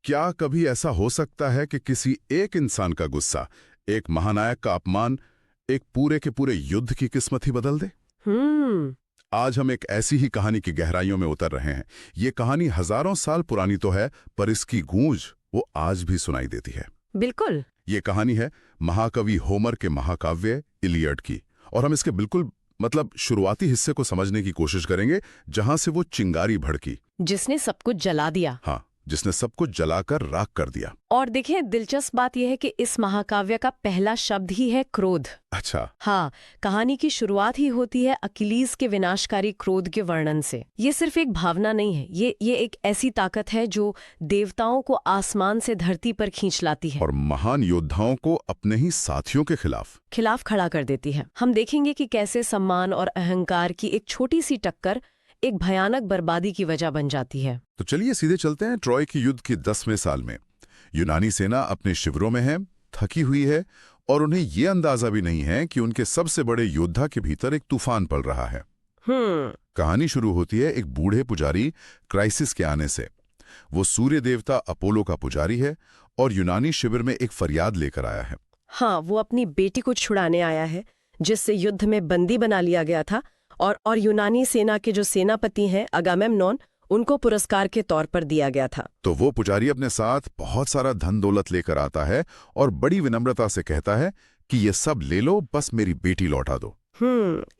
क्या कभी ऐसा हो सकता है कि किसी एक इंसान का गुस्सा, एक महानायक का अपमान, एक पूरे के पूरे युद्ध की किस्मत ही बदल दे? आज हम एक ऐसी ही कहानी की गहराइयों में उतर रहे हैं। ये कहानी हजारों साल पुरानी तो है, पर इसकी गूंज वो आज भी सुनाई देती है। बिल्कुल। ये कहानी है महाकवि होमर के महाकाव्य इलियड की, और हम इसके बिल्कुल शुरुआती हिस्से को समझने की कोशिश करेंगे, जहां से वो चिंगारी भड़की, जिसने सब कुछ जला दिया। हाँ, जिसने सब कुछ जलाकर राख कर दिया। और देखिए, दिलचस्प बात यह है कि इस महाकाव्य का पहला शब्द ही है क्रोध। अच्छा। हाँ, कहानी की शुरुआत ही होती है अकिलीज के विनाशकारी क्रोध के वर्णन से। ये सिर्फ एक भावना नहीं है, ये एक ऐसी ताकत है जो देवताओं को आसमान से धरती पर खींच लाती है और महान योद्धाओं को अपने ही साथियों के खिलाफ खड़ा कर देती है। हम देखेंगे कि कैसे सम्मान और अहंकार की एक छोटी सी टक्कर एक भयानक बर्बादी की वजह बन जाती है। तो चलिए सीधे चलते हैं ट्रॉय की युद्ध के 10वें साल में। यूनानी सेना अपने शिविरों में है, थकी हुई है, और उन्हें ये अंदाजा भी नहीं है कि उनके सबसे बड़े योद्धा के भीतर एक तूफान पल रहा है। कहानी शुरू होती है एक बूढ़े पुजारी क्राइसिस के आने से। वो सूर्य देवता अपोलो का पुजारी है और यूनानी शिविर में एक फरियाद लेकर आया है। हाँ, वो अपनी बेटी को छुड़ाने आया है, जिससे युद्ध में बंदी बना लिया गया था, और यूनानी सेना के जो सेनापति हैं अगामेम्नोन, उनको पुरस्कार के तौर पर दिया गया था। तो वो पुजारी अपने साथ बहुत सारा धन दौलत लेकर आता है और बड़ी विनम्रता से कहता है कि ये सब ले लो, बस मेरी बेटी लौटा दो।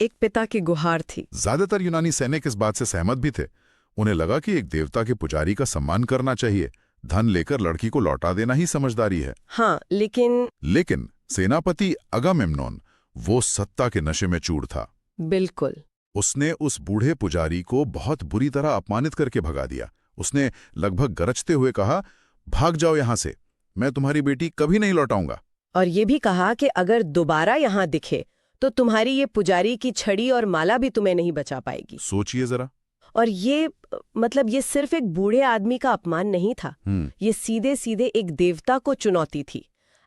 एक पिता की गुहार थी। ज्यादातर यूनानी सैनिक इस बात से सहमत भी थे। उन्हें लगा कि एक देवता के पुजारी का सम्मान करना चाहिए, धन लेकर लड़की को लौटा देना ही समझदारी है। हाँ, लेकिन सेनापति अगामेम्नोन वो सत्ता के नशे में चूर था। बिल्कुल। उसने उस बूढ़े पुजारी को बहुत बुरी तरह अपमानित करके भगा दिया। उसने लगभग गरजते हुए कहा, भाग जाओ यहां से, मैं तुम्हारी बेटी कभी नहीं लौटाऊंगा। और ये भी कहा कि अगर दोबारा यहां दिखे तो तुम्हारी ये पुजारी की छड़ी और माला भी तुम्हें नहीं बचा पाएगी। सोचिए जरा। और ये सिर्फ एक बूढ़े आदमी का अपमान नहीं था, ये सीधे सीधे एक देवता को चुनौती थी।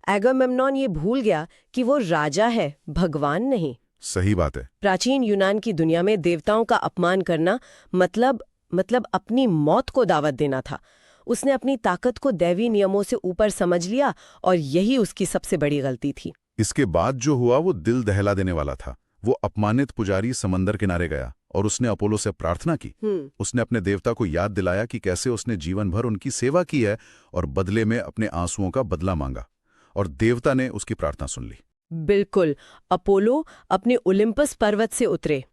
एगामेम्नोन ये भूल गया कि वो राजा है, भगवान नहीं। सही बात है। प्राचीन यूनान की दुनिया में देवताओं का अपमान करना मतलब अपनी मौत को दावत देना था। उसने अपनी ताकत को दैवी नियमों से ऊपर समझ लिया, और यही उसकी सबसे बड़ी गलती थी। इसके बाद जो हुआ वो दिल दहला देने वाला था। वो अपमानित पुजारी समंदर किनारे गया और उसने अपोलो से प्रार्थना की। उसने अपने देवता को याद दिलाया कि कैसे उसने जीवन भर उनकी सेवा की है, और बदले में अपने आंसुओं का बदला मांगा, और देवता ने उसकी प्रार्थना सुन ली। बिल्कुल। अपोलो अपने ओलिम्पस पर्वत से उतरे।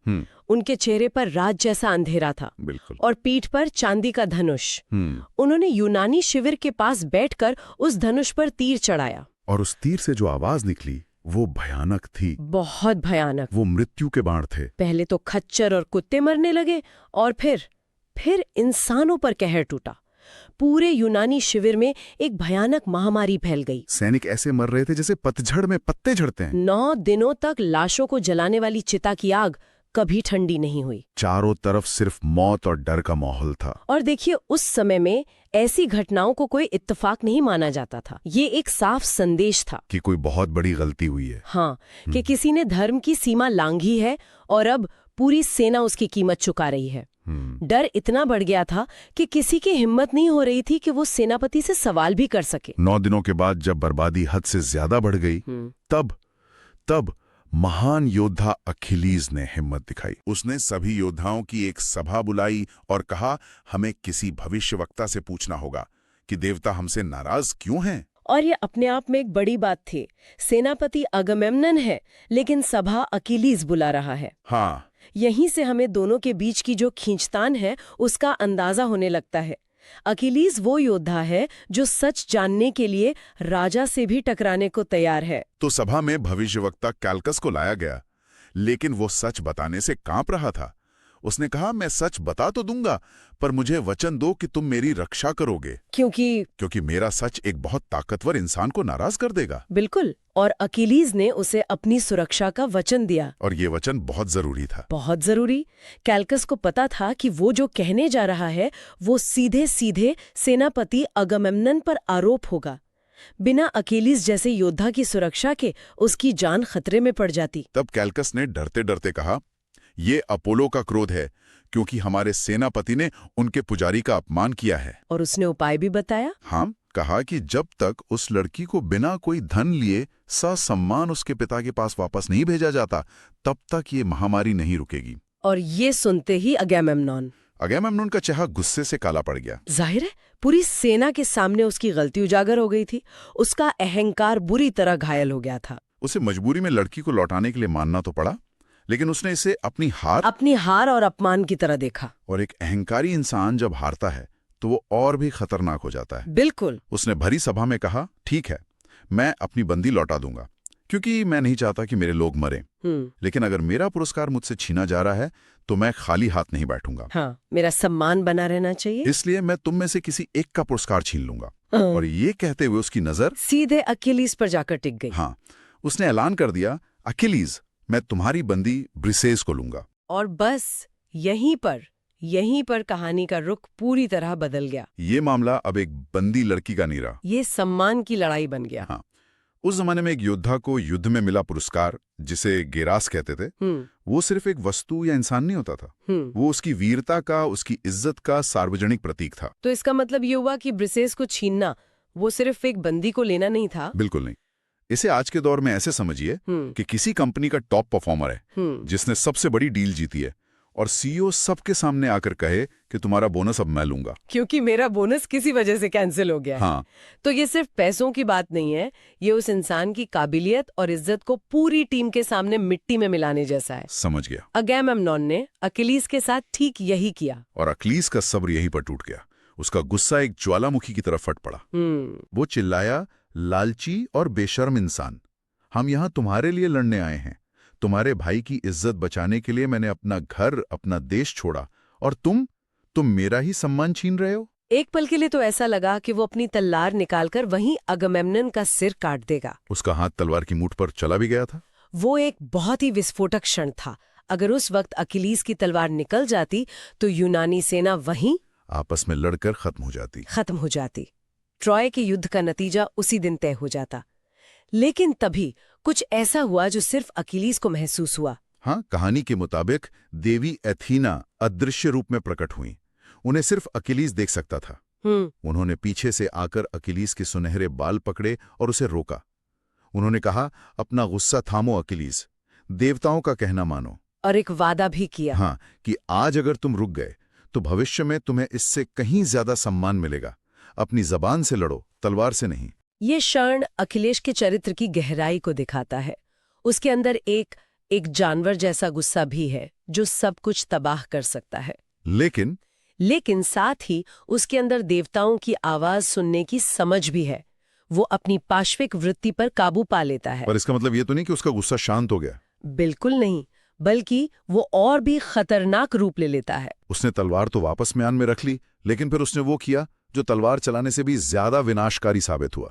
उनके चेहरे पर रात जैसा अंधेरा था। बिल्कुल। और पीठ पर चांदी का धनुष। उन्होंने यूनानी शिविर के पास बैठकर उस धनुष पर तीर चढ़ाया, और उस तीर से जो आवाज निकली वो भयानक थी, बहुत भयानक। वो मृत्यु के बाण थे। पहले तो खच्चर और कुत्ते मरने लगे, और फिर इंसानों पर कहर टूटा। पूरे यूनानी शिविर में एक भयानक महामारी फैल गई। सैनिक ऐसे मर रहे थे जैसे पतझड़ में पत्ते झड़ते हैं। 9 दिनों तक लाशों को जलाने वाली चिता की आग कभी ठंडी नहीं हुई। चारों तरफ सिर्फ मौत और डर का माहौल था। और देखिए, उस समय में ऐसी घटनाओं को कोई इत्तेफाक नहीं माना जाता था। ये एक साफ संदेश था कि कोई बहुत बड़ी गलती हुई है। हाँ, कि किसी ने धर्म की सीमा लांघी है, और अब पूरी सेना उसकी कीमत चुका रही है। डर इतना बढ़ गया था कि किसी की हिम्मत नहीं हो रही थी कि वो सेनापति से सवाल भी कर सके। 9 दिनों के बाद जब बर्बादी हद से ज्यादा बढ़ गई, तब महान योद्धा अखिलीज ने हिम्मत दिखाई। उसने सभी योद्धाओं की एक सभा बुलाई और कहा, हमें किसी भविष्यवक्ता से पूछना होगा कि देवता हमसे नाराज क्यों हैं। और ये अपने आप में एक बड़ी बात थी। सेनापति अगामेम्नन है, लेकिन सभा अकिलीज बुला रहा है। हाँ, यहीं से हमें दोनों के बीच की जो खींचतान है उसका अंदाजा होने लगता है। अकिलीज वो योद्धा है जो सच जानने के लिए राजा से भी टकराने को तैयार है। तो सभा में भविष्यवक्ता कैल्कस को लाया गया, लेकिन वो सच बताने से कांप रहा था। उसने कहा, मैं सच बता तो दूंगा, पर मुझे वचन दो कि तुम मेरी रक्षा करोगे, क्योंकि मेरा सच एक बहुत ताकतवर इंसान को नाराज कर देगा। बिल्कुल। और अकिलीज ने उसे अपनी सुरक्षा का वचन दिया, और ये वचन बहुत जरूरी था। बहुत जरूरी। कैल्कस को पता था कि वो जो कहने जा रहा है वो सीधे सीधे सेनापति अगामेम्नन पर आरोप होगा। बिना अकिलीज जैसे योद्धा की सुरक्षा के उसकी जान खतरे में पड़ जाती। तब कैल्कस ने डरते डरते कहा, ये अपोलो का क्रोध है, क्योंकि हमारे सेनापति ने उनके पुजारी का अपमान किया है। और उसने उपाय भी बताया? हाँ, कहा कि जब तक उस लड़की को बिना कोई धन लिए ससम्मान उसके पिता के पास वापस नहीं भेजा जाता, तब तक ये महामारी नहीं रुकेगी। और ये सुनते ही अगैमेम्नोन का चेहरा गुस्से से काला पड़ गया। जाहिर है पूरी सेना के सामने उसकी गलती उजागर हो गई थी। उसका अहंकार बुरी तरह घायल हो गया था। उसे मजबूरी में लड़की को लौटाने के लिए मानना तो पड़ा, लेकिन उसने इसे अपनी हार और अपमान की तरह देखा। और एक अहंकारी इंसान जब हारता है तो वो और भी खतरनाक हो जाता है। बिल्कुल। उसने भरी सभा में कहा, ठीक है, मैं अपनी बंदी लौटा दूंगा, क्योंकि मैं नहीं चाहता कि मेरे लोग मरें। लेकिन अगर मेरा पुरस्कार मुझसे छीना जा रहा है तो मैं खाली हाथ नहीं बैठूंगा। हाँ, मेरा सम्मान बना रहना चाहिए, इसलिए मैं तुम में से किसी एक का पुरस्कार छीन लूंगा। और ये कहते हुए उसकी नजर सीधे अकिलीस पर जाकर टिक गई। हाँ, उसने ऐलान कर दिया, अकिलीस, मैं तुम्हारी बंदी ब्रिसेस को लूंगा। और बस यहीं पर कहानी का रुख पूरी तरह बदल गया। ये मामला अब एक बंदी लड़की का नहीं रहा, ये सम्मान की लड़ाई बन गया। हाँ, उस जमाने में एक योद्धा को युद्ध में मिला पुरस्कार, जिसे गेरास कहते थे, वो सिर्फ एक वस्तु या इंसान नहीं होता था। वो उसकी वीरता का, उसकी इज्जत का सार्वजनिक प्रतीक था। तो इसका मतलब ये हुआ कि ब्रिसेस को छीनना वो सिर्फ एक बंदी को लेना नहीं था। बिल्कुल नहीं। इसे आज के दौर में ऐसे समझिए कि किसी कंपनी का टॉप परफॉर्मर है जिसने सबसे बड़ी डील जीती है, और सीईओ सबके सामने आकर कहे कि तुम्हारा बोनस अब मैं लूंगा, क्योंकि मेरा बोनस किसी वजह से कैंसिल हो गया है। हाँ। तो ये सिर्फ पैसों की बात नहीं है, ये उस इंसान की काबिलियत और इज्जत को पूरी टीम के सामने मिट्टी में मिलाने जैसा है। समझ गया। अगैमेम्नोन ने अकिलीस के साथ ठीक यही किया। और अकिलीस का सब्र यहीं पर टूट गया। उसका गुस्सा एक ज्वालामुखी की तरफ फट पड़ा। वो चिल्लाया, लालची और बेशर्म इंसान, हम यहाँ तुम्हारे लिए लड़ने आए हैं। तुम्हारे भाई की इज्जत बचाने के लिए मैंने अपना घर, अपना देश छोड़ा, और तुम मेरा ही सम्मान छीन रहे हो। एक पल के लिए तो ऐसा लगा कि वो अपनी तलवार निकालकर वहीं अगमेम्नन का सिर काट देगा। उसका हाथ तलवार की मूठ पर चला भी गया था। वो एक बहुत ही विस्फोटक क्षण था। अगर उस वक्त अकिलीस की तलवार निकल जाती तो यूनानी सेना वहीं आपस में लड़कर खत्म हो जाती। ट्रॉय के युद्ध का नतीजा उसी दिन तय हो जाता। लेकिन तभी कुछ ऐसा हुआ जो सिर्फ अकिलीस को महसूस हुआ। हाँ, कहानी के मुताबिक देवी एथीना अदृश्य रूप में प्रकट हुई। उन्हें सिर्फ अकिलीस देख सकता था। उन्होंने पीछे से आकर अकिलीस के सुनहरे बाल पकड़े और उसे रोका। उन्होंने कहा, अपना गुस्सा थामो अकिलीस, देवताओं का कहना मानो। और एक वादा भी किया, हाँ, कि आज अगर तुम रुक गए तो भविष्य में तुम्हें इससे कहीं ज्यादा सम्मान मिलेगा। अपनी जबान से लड़ो, तलवार से नहीं। ये क्षण अखिलेश के चरित्र की गहराई को दिखाता है। उसके अंदर एक जानवर जैसा गुस्सा भी है जो सब कुछ तबाह कर सकता है। लेकिन साथ ही उसके अंदर देवताओं की आवाज सुनने की समझ भी है। वो अपनी पाश्विक वृत्ति पर काबू पा लेता है। पर इसका मतलब ये तो नहीं कि उसका गुस्सा शांत हो गया। बिल्कुल नहीं, बल्कि वो और भी खतरनाक रूप ले लेता है। उसने तलवार तो वापस म्यान में रख ली, लेकिन फिर उसने वो किया जो तलवार चलाने से भी ज्यादा विनाशकारी साबित हुआ।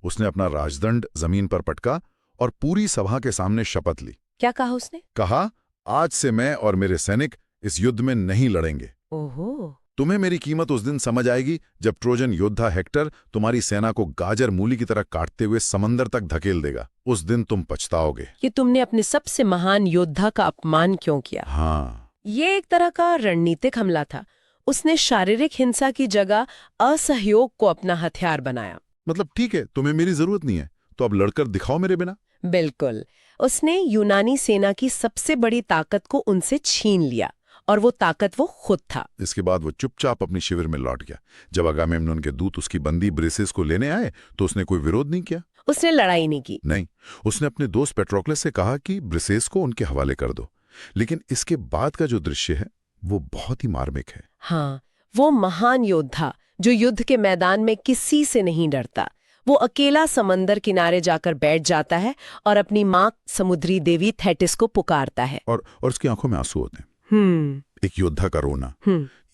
उसने अपना राजदंड जमीन पर पटका और पूरी सभा के सामने शपथ ली। क्या कहा उसने? कहा, आज से मैं और मेरे सैनिक इस युद्ध में नहीं लड़ेंगे। ओहो। तुम्हें मेरी कीमत उस दिन समझ आएगी जब ट्रोजन योद्धा हेक्टर तुम्हारी सेना को गाजर मूली की तरह काटते हुए समंदर तक धकेल देगा। उस दिन तुम पछताओगे कि तुमने अपने सबसे महान योद्धा का अपमान क्यों किया। हाँ, ये एक तरह का रणनीतिक हमला था। उसने शारीरिक हिंसा की जगह असहयोग को अपना हथियार बनाया। मतलब ठीक है, तुम्हें मेरी जरूरत नहीं है, तो अब लड़कर दिखाओ मेरे बिना। बिल्कुल। उसने यूनानी सेना की सबसे बड़ी ताकत को उनसे छीन लिया, और वो ताकत वो खुद था। इसके बाद वो चुपचाप अपनी शिविर में लौट गया। जब अगामेम्नोन के दूत उसकी बंदी ब्रिसेस को लेने आए तो उसने कोई विरोध नहीं किया। उसने लड़ाई नहीं की। नहीं, उसने अपने दोस्त पेट्रोक्लस से कहा कि ब्रिसेस को उनके हवाले कर दो। लेकिन इसके बाद का जो दृश्य है वो बहुत ही मार्मिक है। हाँ, वो महान योद्धा जो युद्ध के मैदान में किसी से नहीं डरता, वो अकेला समंदर किनारे जाकर बैठ जाता है और अपनी माँ समुद्री देवी थेटिस को पुकारता है। और उसकी आंखों में आंसू होते हैं। एक योद्धा का रोना,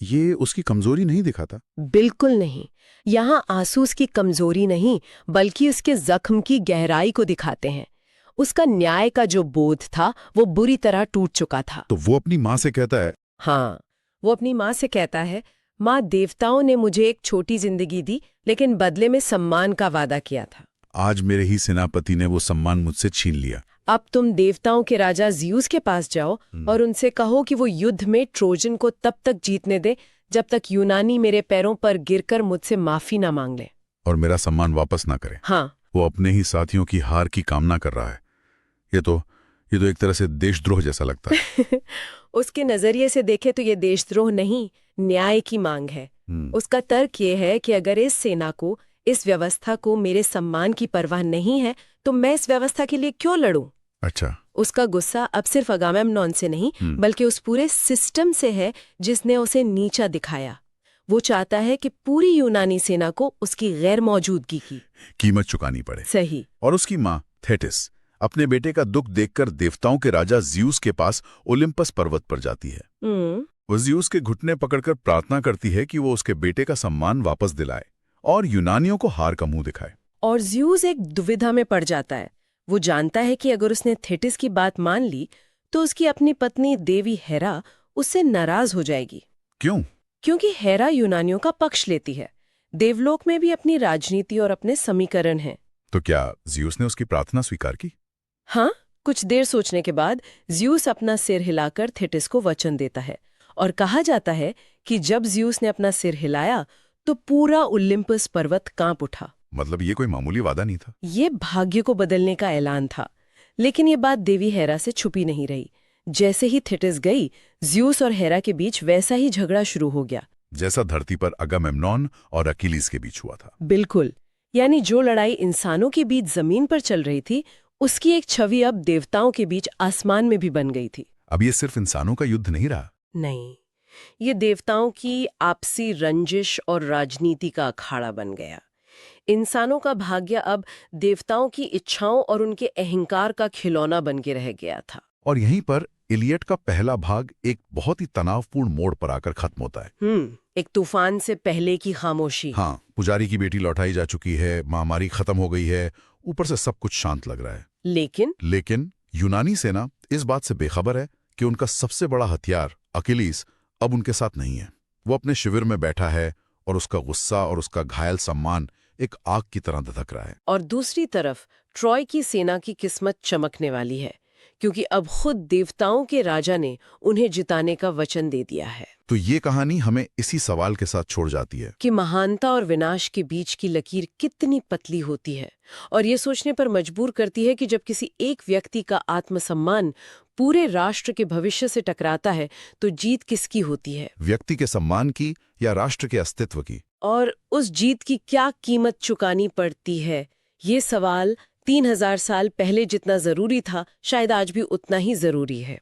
ये उसकी कमजोरी नहीं दिखाता। बिल्कुल नहीं। यहाँ आंसू उसकी कमजोरी नहीं, बल्कि उसके जख्म की गहराई को दिखाते हैं। उसका न्याय का जो बोध था वो बुरी तरह टूट चुका था। तो वो अपनी माँ से कहता है, हाँ, वो अपनी माँ से कहता है, माँ, देवताओं ने मुझे एक छोटी जिंदगी दी, लेकिन बदले में सम्मान का वादा किया था। आज मेरे ही सेनापति ने वो सम्मान मुझसे छीन लिया। अब तुम देवताओं के राजा ज़्यूस के पास जाओ और उनसे कहो कि वो युद्ध में ट्रोजन को तब तक जीतने दे जब तक यूनानी मेरे पैरों पर गिरकर मुझसे माफी ना मांग ले और मेरा सम्मान वापस ना करे। हाँ। वो अपने ही साथियों की हार की कामना कर रहा है। ये तो एक तरह से देशद्रोह जैसा लगता है। उसके नजरिए से देखे तो ये देशद्रोह नहीं, न्याय की मांग है। उसका तर्क ये है कि अगर इस सेना को, इस व्यवस्था को मेरे सम्मान की परवाह नहीं है तो मैं इस व्यवस्था के लिए क्यों लड़ूं? अच्छा। उसका गुस्सा अब सिर्फ अगामेम्नॉन से नहीं बल्कि उस पूरे सिस्टम से है जिसने उसे नीचा दिखाया। वो चाहता है कि पूरी यूनानी सेना को उसकी गैर मौजूदगी की कीमत चुकानी पड़े। सही। और उसकी माँ थेटिस अपने बेटे का दुख देखकर देवताओं के राजा ज़्यूस के पास ओलिम्पस पर्वत पर जाती है। वो ज़्यूस के घुटने पकड़कर प्रार्थना करती है कि वो उसके बेटे का सम्मान वापस दिलाए और यूनानियों को हार का मुंह दिखाए। और ज़्यूस एक दुविधा में पड़ जाता है। वो जानता है कि अगर उसने थेटिस की बात मान ली तो उसकी अपनी पत्नी देवी हेरा उससे नाराज हो जाएगी। क्यों? क्योंकि हेरा यूनानियों का पक्ष लेती है। देवलोक में भी अपनी राजनीति और अपने समीकरण हैं। तो क्या ज़्यूस ने उसकी प्रार्थना स्वीकार की? हाँ, कुछ देर सोचने के बाद ज़्यूस अपना सिर हिलाकर थेटिस को वचन देता है और कहा जाता है कि जब ज़्यूस ने अपना सिर हिलाया तो पूरा ओलिम्पस पर्वत कांप उठा। मतलब ये कोई मामूली वादा नहीं था। ये भाग्य को बदलने का ऐलान था। लेकिन ये बात देवी हेरा से छुपी नहीं रही। जैसे ही थेटिस गई, ज़्यूस और हेरा के बीच वैसा ही झगड़ा शुरू हो गया जैसा धरती पर अगामेम्नॉन और अकीलीस के बीच हुआ था। बिल्कुल। यानी जो लड़ाई इंसानों के बीच जमीन पर चल रही थी उसकी एक छवि अब देवताओं के बीच आसमान में भी बन गई थी। अब ये सिर्फ इंसानों का युद्ध नहीं रहा। नहीं, ये देवताओं की आपसी रंजिश और राजनीति का अखाड़ा बन गया। इंसानों का भाग्य अब देवताओं की इच्छाओं और उनके अहंकार का खिलौना बन के रह गया था। और यहीं पर इलियड का पहला भाग एक बहुत ही तनावपूर्ण मोड़ पर आकर खत्म होता है। एक तूफान से पहले की खामोशी। हाँ, पुजारी की बेटी लौटाई जा चुकी है, महामारी खत्म हो गई है, ऊपर से सब कुछ शांत लग रहा है। लेकिन यूनानी सेना इस बात से बेखबर है कि उनका सबसे बड़ा हथियार अकीलीस अब उनके साथ नहीं है। वो अपने शिविर में बैठा है और उसका गुस्सा और उसका घायल सम्मान एक आग की तरह धधक रहा है। और दूसरी तरफ ट्रॉय की सेना की किस्मत चमकने वाली है, क्योंकि अब खुद देवताओं के राजा ने उन्हें जिताने का वचन दे दिया है। तो ये कहानी हमें इसी सवाल के साथ छोड़ जाती है कि महानता और विनाश के बीच की लकीर कितनी पतली होती है, और ये सोचने पर मजबूर करती है कि जब किसी एक व्यक्ति का आत्मसम्मान पूरे राष्ट्र के भविष्य से टकराता है तो जीत किसकी होती है? व्यक्ति के सम्मान की या राष्ट्र के अस्तित्व की? और उस जीत की क्या कीमत चुकानी पड़ती है? ये सवाल 3000 साल पहले जितना जरूरी था, शायद आज भी उतना ही जरूरी है।